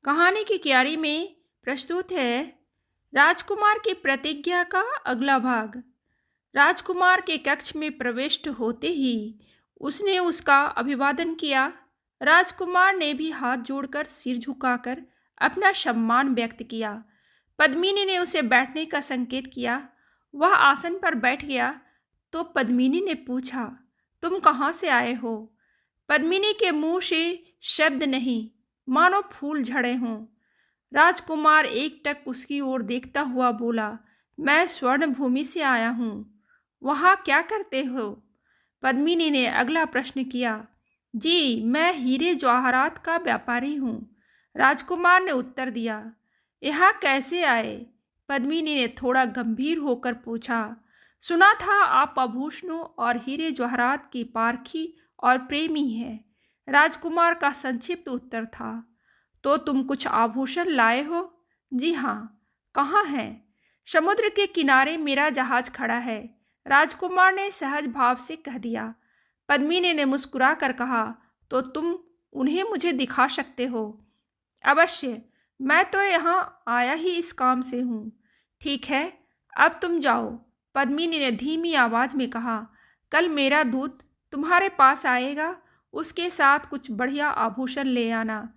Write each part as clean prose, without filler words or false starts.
कहानी की क्यारी में प्रस्तुत है राजकुमार की प्रतिज्ञा का अगला भाग। राजकुमार के कक्ष में प्रविष्ट होते ही उसने उसका अभिवादन किया। राजकुमार ने भी हाथ जोड़कर सिर झुकाकर अपना सम्मान व्यक्त किया। पद्मिनी ने उसे बैठने का संकेत किया। वह आसन पर बैठ गया तो पद्मिनी ने पूछा, तुम कहाँ से आए हो? पद्मिनी के मुंह से शब्द नहीं, मानो फूल झड़े हों। राजकुमार एकटक उसकी ओर देखता हुआ बोला, मैं स्वर्ण भूमि से आया हूँ। वहाँ क्या करते हो? पद्मिनी ने अगला प्रश्न किया। जी, मैं हीरे जवाहरात का व्यापारी हूँ, राजकुमार ने उत्तर दिया। यहाँ कैसे आए? पद्मिनी ने थोड़ा गंभीर होकर पूछा। सुना था आप आभूषणों और हीरे जवाहरात की पारखी और प्रेमी हैं, राजकुमार का संक्षिप्त उत्तर था। तो तुम कुछ आभूषण लाए हो? जी हाँ। कहाँ है? समुद्र के किनारे मेरा जहाज खड़ा है, राजकुमार ने सहज भाव से कह दिया। पद्मिनी ने मुस्कुरा कर कहा, तो तुम उन्हें मुझे दिखा सकते हो? अवश्य, मैं तो यहाँ आया ही इस काम से हूँ। ठीक है, अब तुम जाओ, पद्मिनी ने धीमी आवाज में कहा। कल मेरा दूत तुम्हारे पास आएगा, उसके साथ कुछ बढ़िया आभूषण ले आना।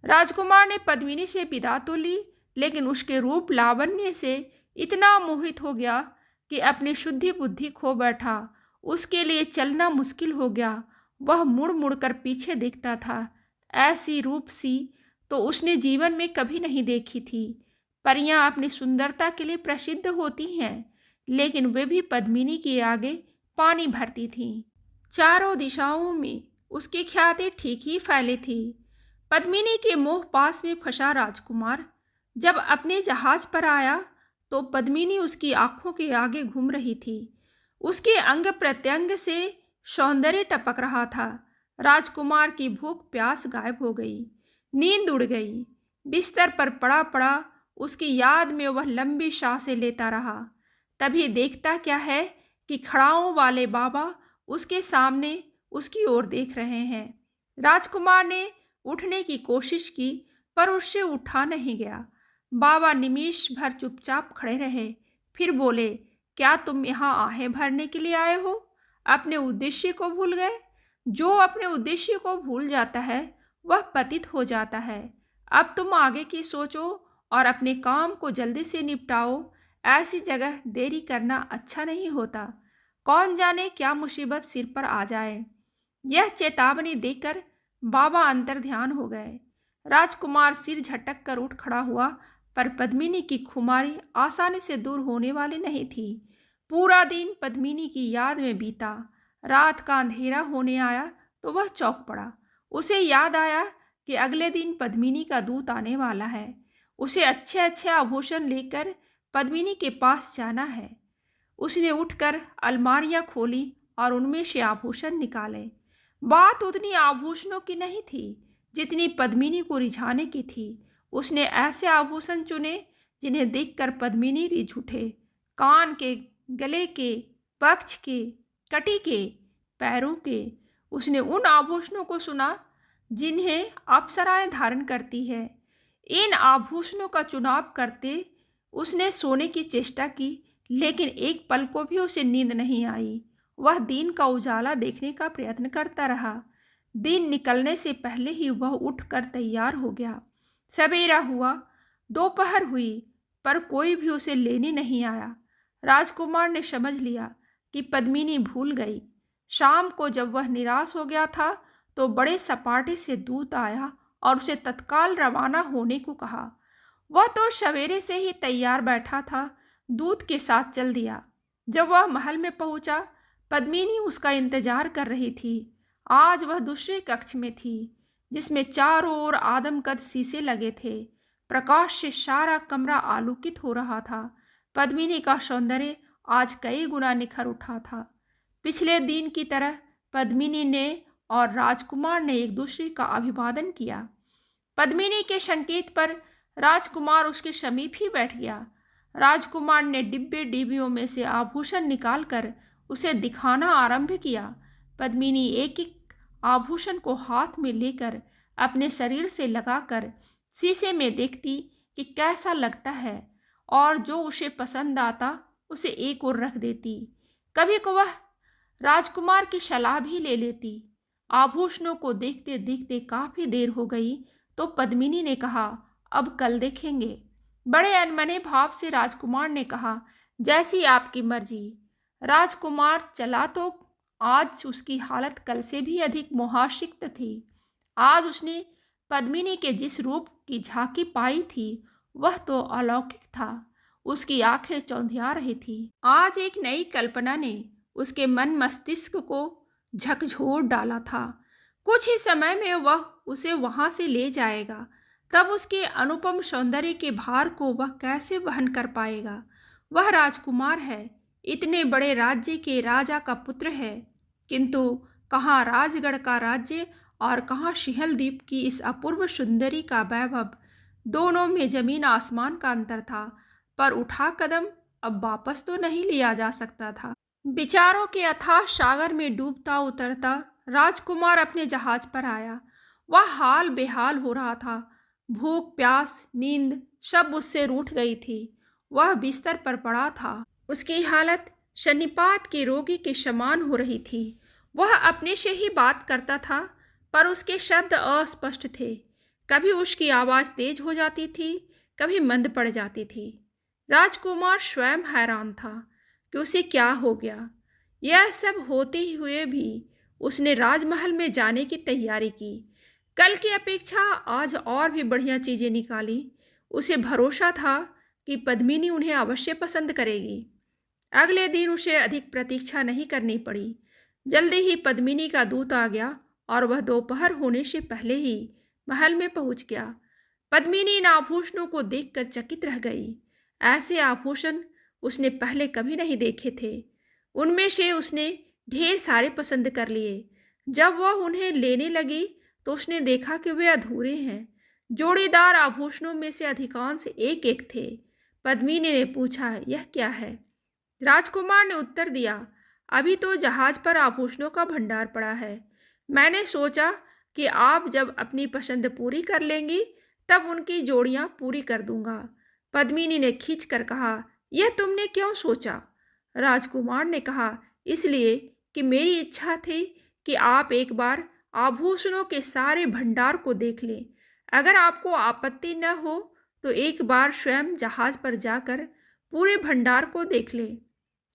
राजकुमार ने पद्मिनी से विदा तो ली, लेकिन उसके रूप लावण्य से इतना मोहित हो गया कि अपनी शुद्धि बुद्धि खो बैठा। उसके लिए चलना मुश्किल हो गया। वह मुड़ मुड़ कर पीछे देखता था। ऐसी रूप सी तो उसने जीवन में कभी नहीं देखी थी। परियां अपनी सुंदरता के लिए प्रसिद्ध होती हैं, लेकिन वे भी पद्मिनी के आगे पानी भरती थीं। चारों दिशाओं में उसकी ख्याति ठीक ही फैली थी। पद्मिनी के मोह पास में फंसा राजकुमार जब अपने जहाज पर आया तो पद्मिनी उसकी आंखों के आगे घूम रही थी। उसके अंग प्रत्यंग से सौंदर्य टपक रहा था। राजकुमार की भूख प्यास गायब हो गई, नींद उड़ गई। बिस्तर पर पड़ा पड़ा उसकी याद में वह लंबी सांसें लेता रहा। तभी देखता क्या है कि खड़ाओं वाले बाबा उसके सामने उसकी ओर देख रहे हैं। राजकुमार ने उठने की कोशिश की, पर उससे उठा नहीं गया। बाबा निमेष भर चुपचाप खड़े रहे, फिर बोले, क्या तुम यहाँ आहें भरने के लिए आए हो? अपने उद्देश्य को भूल गए? जो अपने उद्देश्य को भूल जाता है वह पतित हो जाता है। अब तुम आगे की सोचो और अपने काम को जल्दी से निपटाओ। ऐसी जगह देरी करना अच्छा नहीं होता। कौन जाने क्या मुसीबत सिर पर आ जाए। यह चेतावनी देकर बाबा अंतर्ध्यान हो गए। राजकुमार सिर झटक कर उठ खड़ा हुआ, पर पद्मिनी की खुमारी आसानी से दूर होने वाली नहीं थी। पूरा दिन पद्मिनी की याद में बीता। रात का अंधेरा होने आया तो वह चौंक पड़ा। उसे याद आया कि अगले दिन पद्मिनी का दूत आने वाला है। उसे अच्छे अच्छे आभूषण लेकर पद्मिनी के पास जाना है। उसने उठकर अलमारियां खोली और उनमें से आभूषण निकाले। बात उतनी आभूषणों की नहीं थी जितनी पद्मिनी को रिझाने की थी। उसने ऐसे आभूषण चुने जिन्हें देखकर पद्मिनी रिझ उठे। कान के, गले के, पक्ष के, कटी के, पैरों के। उसने उन आभूषणों को सुना जिन्हें अप्सराएं धारण करती है। इन आभूषणों का चुनाव करते उसने सोने की चेष्टा की, लेकिन एक पल को भी उसे नींद नहीं आई। वह दिन का उजाला देखने का प्रयत्न करता रहा। दिन निकलने से पहले ही वह उठकर तैयार हो गया। सवेरा हुआ, दोपहर हुई, पर कोई भी उसे लेने नहीं आया। राजकुमार ने समझ लिया कि पद्मिनी भूल गई। शाम को जब वह निराश हो गया था तो बड़े सपाटे से दूत आया और उसे तत्काल रवाना होने को कहा। वह तो सवेरे से ही तैयार बैठा था, दूत के साथ चल दिया। जब वह महल में पहुंचा, पद्मिनी उसका इंतजार कर रही थी। आज वह दूसरे कक्ष में थी, जिसमें चारों ओर आदमकद शीशे लगे थे। प्रकाश से सारा कमरा आलोकित हो रहा था। पद्मिनी का सौंदर्य आज कई गुना निखर उठा था। पिछले दिन की तरह पद्मिनी ने और राजकुमार ने एक दूसरे का अभिवादन किया। पद्मिनी के संकेत पर राजकुमार उसके समीप ही बैठ गया। राजकुमार ने डिब्बे डिब्बियों में से आभूषण निकालकर उसे दिखाना आरंभ किया। पद्मिनी एक एक आभूषण को हाथ में लेकर अपने शरीर से लगाकर शीशे में देखती कि कैसा लगता है और जो उसे पसंद आता उसे एक ओर रख देती। कभी को वह राजकुमार की सलाह भी ले लेती। आभूषणों को देखते देखते काफी देर हो गई तो पद्मिनी ने कहा, अब कल देखेंगे। बड़े अनमने भाव से राजकुमार ने कहा, जैसी आपकी मर्जी। राजकुमार चला तो आज उसकी हालत कल से भी अधिक मोहाशिक्त थी। आज उसने पद्मिनी के जिस रूप की झांकी पाई थी वह तो अलौकिक था। उसकी आंखें चौंधिया रही थी। आज एक नई कल्पना ने उसके मन मस्तिष्क को झकझोर डाला था। कुछ ही समय में वह उसे वहां से ले जाएगा। तब उसके अनुपम सौंदर्य के भार को वह कैसे वहन कर पाएगा। वह राजकुमार है, इतने बड़े राज्य के राजा का पुत्र है, किंतु कहाँ राजगढ़ का राज्य और कहाँ सिंहल द्वीप की इस अपूर्व सुंदरी का वैभव। दोनों में जमीन आसमान का अंतर था, पर उठा कदम अब वापस तो नहीं लिया जा सकता था। विचारों के अथाह सागर में डूबता उतरता राजकुमार अपने जहाज पर आया। वह हाल बेहाल हो रहा था। भूख, प्यास, नींद सब उससे रूठ गई थी। वह बिस्तर पर पड़ा था। उसकी हालत शनिपात के रोगी के समान हो रही थी। वह अपने से ही बात करता था, पर उसके शब्द अस्पष्ट थे। कभी उसकी आवाज़ तेज हो जाती थी, कभी मंद पड़ जाती थी। राजकुमार स्वयं हैरान था कि उसे क्या हो गया। यह सब होते हुए भी उसने राजमहल में जाने की तैयारी की। कल की अपेक्षा आज और भी बढ़िया चीज़ें निकाली। उसे भरोसा था कि पद्मिनी उन्हें अवश्य पसंद करेगी। अगले दिन उसे अधिक प्रतीक्षा नहीं करनी पड़ी। जल्दी ही पद्मिनी का दूत आ गया और वह दोपहर होने से पहले ही महल में पहुंच गया। पद्मिनी इन आभूषणों को देखकर चकित रह गई। ऐसे आभूषण उसने पहले कभी नहीं देखे थे। उनमें से उसने ढेर सारे पसंद कर लिए। जब वह उन्हें लेने लगी तो उसने देखा कि वे अधूरे हैं। जोड़ीदार आभूषणों में से अधिकांश एक एक थे। पद्मिनी ने पूछा, यह क्या है? राजकुमार ने उत्तर दिया, अभी तो जहाज पर आभूषणों का भंडार पड़ा है। मैंने सोचा कि आप जब अपनी पसंद पूरी कर लेंगी तब उनकी जोड़ियां पूरी कर दूंगा। पद्मिनी ने खींच कर कहा, यह तुमने क्यों सोचा? राजकुमार ने कहा, इसलिए कि मेरी इच्छा थी कि आप एक बार आभूषणों के सारे भंडार को देख लें। अगर आपको आपत्ति न हो तो एक बार स्वयं जहाज पर जाकर पूरे भंडार को देख लें।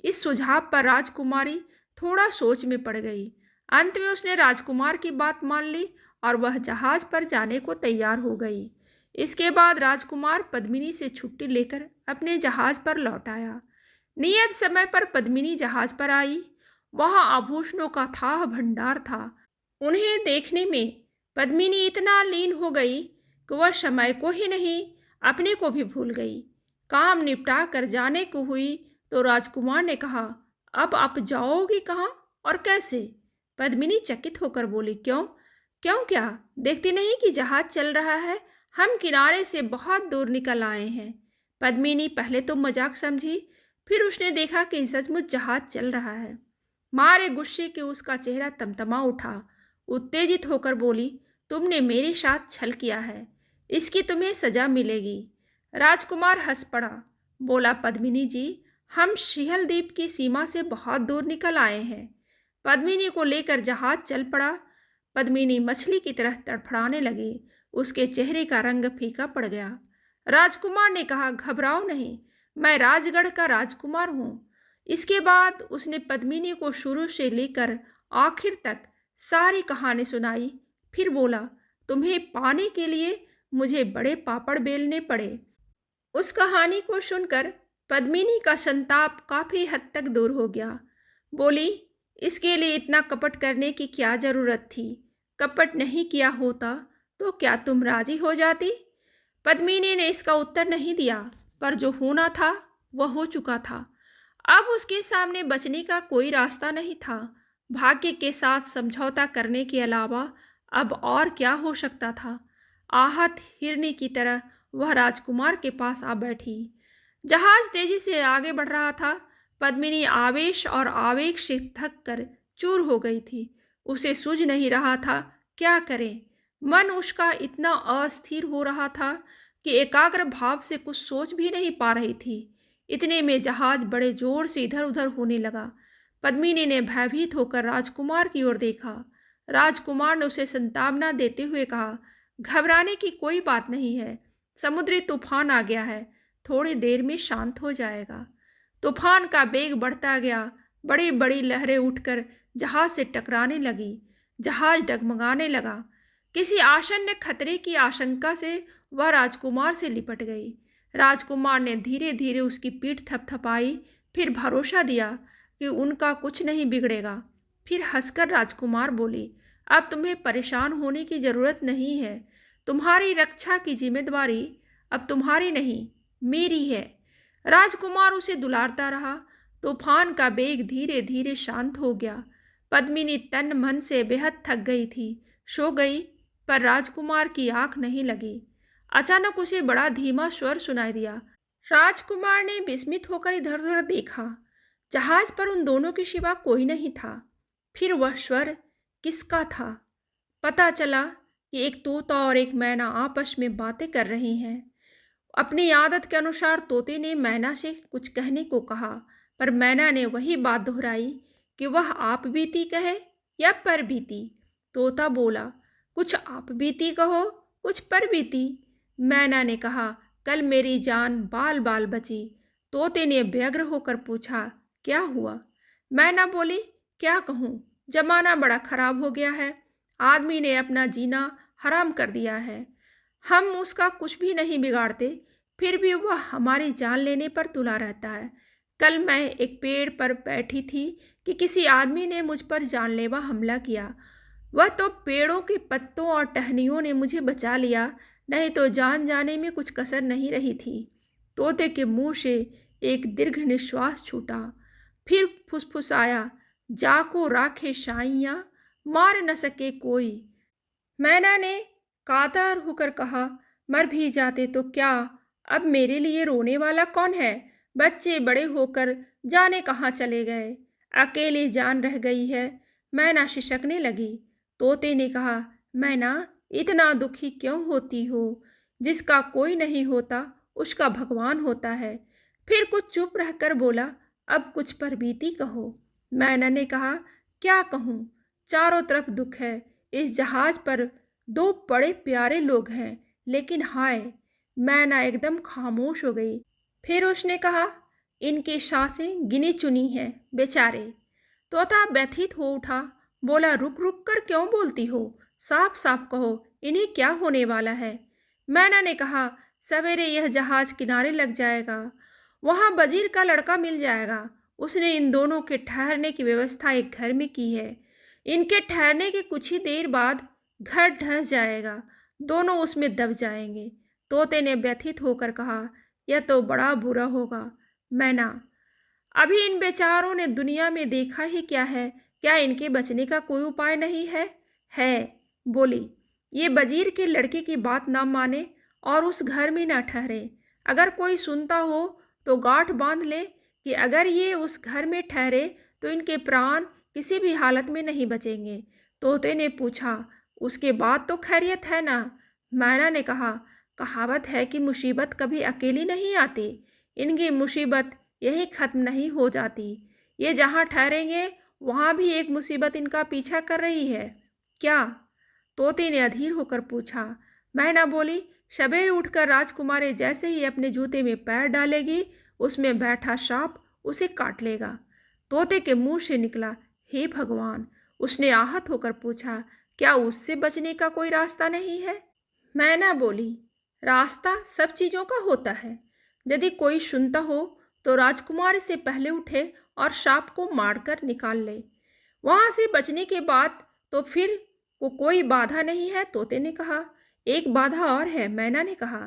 इस सुझाव पर राजकुमारी थोड़ा सोच में पड़ गई। अंत में उसने राजकुमार की बात मान ली और वह जहाज पर जाने को तैयार हो गई। इसके बाद राजकुमार पद्मिनी से छुट्टी लेकर अपने जहाज पर लौट आया। नियत समय पर पद्मिनी जहाज पर आई। वहां आभूषणों का थाह भंडार था। उन्हें देखने में पद्मिनी इतना लीन हो गई कि वह समय को ही नहीं अपने को भी भूल गई। काम निपटा कर जाने को हुई तो राजकुमार ने कहा, अब आप जाओगी कहाँ और कैसे? पद्मिनी चकित होकर बोली, क्यों? क्यों क्या? देखती नहीं कि जहाज चल रहा है? हम किनारे से बहुत दूर निकल आए हैं। पद्मिनी पहले तो मजाक समझी, फिर उसने देखा कि सचमुच जहाज चल रहा है। मारे गुस्से के उसका चेहरा तमतमा उठा। उत्तेजित होकर बोली, तुमने मेरे साथ छल किया है, इसकी तुम्हें सजा मिलेगी। राजकुमार हंस पड़ा, बोला, पद्मिनी जी, हम सिंहल द्वीप की सीमा से बहुत दूर निकल आए हैं। पद्मिनी को लेकर जहाज चल पड़ा। पद्मिनी मछली की तरह तड़फड़ाने लगी। उसके चेहरे का रंग फीका पड़ गया। राजकुमार ने कहा, घबराओ नहीं, मैं राजगढ़ का राजकुमार हूँ। इसके बाद उसने पद्मिनी को शुरू से लेकर आखिर तक सारी कहानी सुनाई। फिर बोला, तुम्हें पाने के लिए मुझे बड़े पापड़ बेलने पड़े। उस कहानी को सुनकर पद्मिनी का संताप काफी हद तक दूर हो गया। बोली, इसके लिए इतना कपट करने की क्या जरूरत थी? कपट नहीं किया होता तो क्या तुम राजी हो जाती? पद्मिनी ने इसका उत्तर नहीं दिया, पर जो होना था वह हो चुका था। अब उसके सामने बचने का कोई रास्ता नहीं था। भाग्य के साथ समझौता करने के अलावा अब और क्या हो सकता था? आहत हिरनी की तरह वह राजकुमार के पास आ बैठी। जहाज तेजी से आगे बढ़ रहा था। पद्मिनी आवेश और आवेग से थक कर चूर हो गई थी। उसे सूझ नहीं रहा था क्या करें। मन उसका इतना अस्थिर हो रहा था कि एकाग्र भाव से कुछ सोच भी नहीं पा रही थी। इतने में जहाज बड़े जोर से इधर उधर होने लगा। पद्मिनी ने भयभीत होकर राजकुमार की ओर देखा। राजकुमार ने उसे सांत्वना देते हुए कहा, घबराने की कोई बात नहीं है। समुद्री तूफान आ गया है, थोड़ी देर में शांत हो जाएगा। तूफान का वेग बढ़ता गया। बड़ी बड़ी लहरें उठकर जहाज से टकराने लगी। जहाज डगमगाने लगा। किसी आसन्न खतरे की आशंका से वह राजकुमार से लिपट गई। राजकुमार ने धीरे धीरे उसकी पीठ थपथपाई, फिर भरोसा दिया कि उनका कुछ नहीं बिगड़ेगा। फिर हंसकर राजकुमार बोली, अब तुम्हें परेशान होने की जरूरत नहीं है। तुम्हारी रक्षा की जिम्मेदारी अब तुम्हारी नहीं, मेरी है। राजकुमार उसे दुलारता रहा। तूफान का वेग धीरे धीरे शांत हो गया। पद्मिनी तन मन से बेहद थक गई थी, सो गई, पर राजकुमार की आंख नहीं लगी। अचानक उसे बड़ा धीमा स्वर सुनाई दिया। राजकुमार ने विस्मित होकर इधर उधर देखा। जहाज पर उन दोनों के सिवा कोई नहीं था। फिर वह स्वर किसका था? पता चला कि एक तोता और एक मैना आपस में बातें कर रही हैं। अपनी आदत के अनुसार तोते ने मैना से कुछ कहने को कहा, पर मैना ने वही बात दोहराई कि वह आप बीती कहे या पर बीती। तोता बोला, कुछ आप बीती कहो, कुछ पर बीती। मैना ने कहा, कल मेरी जान बाल बाल बची। तोते ने व्यग्र होकर पूछा, क्या हुआ? मैना बोली, क्या कहूँ, जमाना बड़ा खराब हो गया है। आदमी ने अपना जीना हराम कर दिया है। हम उसका कुछ भी नहीं बिगाड़ते, फिर भी वह हमारी जान लेने पर तुला रहता है। कल मैं एक पेड़ पर बैठी थी कि किसी आदमी ने मुझ पर जानलेवा हमला किया। वह तो पेड़ों के पत्तों और टहनियों ने मुझे बचा लिया, नहीं तो जान जाने में कुछ कसर नहीं रही थी। तोते के मुंह से एक दीर्घ निश्वास छूटा, फिर फुसफुसाया, जाको राखे साइयाँ, मार न सके कोई। मैना ने कातर होकर कहा, मर भी जाते तो क्या, अब मेरे लिए रोने वाला कौन है? बच्चे बड़े होकर जाने कहाँ चले गए, अकेली जान रह गई है। मैना सिसकने लगी। तोते ने कहा, मैना इतना दुखी क्यों होती हो? जिसका कोई नहीं होता उसका भगवान होता है। फिर कुछ चुप रहकर बोला, अब कुछ पर बीती कहो। मैना ने कहा, क्या कहूँ, चारों तरफ दुख है। इस जहाज पर दो बड़े प्यारे लोग हैं, लेकिन हाय। मैना एकदम खामोश हो गई। फिर उसने कहा, इनकी सांसें गिनी चुनी हैं, बेचारे। तोता व्यथित हो उठा, बोला, रुक रुक कर क्यों बोलती हो? साफ साफ कहो, इन्हें क्या होने वाला है? मैना ने कहा, सवेरे यह जहाज किनारे लग जाएगा, वहाँ वजीर का लड़का मिल जाएगा। उसने इन दोनों के ठहरने की व्यवस्था एक घर में की है। इनके ठहरने के कुछ ही देर बाद घर ढह जाएगा, दोनों उसमें दब जाएंगे। तोते ने व्यथित होकर कहा, यह तो बड़ा बुरा होगा। मैना, अभी इन बेचारों ने दुनिया में देखा ही क्या है? क्या इनके बचने का कोई उपाय नहीं है? है, बोली, ये वजीर के लड़के की बात ना माने और उस घर में ना ठहरे। अगर कोई सुनता हो तो गांठ बांध ले कि अगर ये उस घर में ठहरे तो इनके प्राण किसी भी हालत में नहीं बचेंगे। तोते ने पूछा, उसके बाद तो खैरियत है ना? मैना ने कहा, कहावत है कि मुसीबत कभी अकेली नहीं आती। इनकी मुसीबत यही खत्म नहीं हो जाती। ये जहाँ ठहरेंगे वहाँ भी एक मुसीबत इनका पीछा कर रही है। क्या? तोते ने अधीर होकर पूछा। मैना बोली, सवेरे उठकर राजकुमारी जैसे ही अपने जूते में पैर डालेगी, उसमें बैठा सांप उसे काट लेगा। तोते के मुंह से निकला, हे भगवान। उसने आहत होकर पूछा, क्या उससे बचने का कोई रास्ता नहीं है? मैना बोली, रास्ता सब चीज़ों का होता है। यदि कोई सुनता हो तो राजकुमार से पहले उठे और सांप को मारकर निकाल ले। वहाँ से बचने के बाद तो फिर को कोई बाधा नहीं है। तोते ने कहा, एक बाधा और है। मैना ने कहा,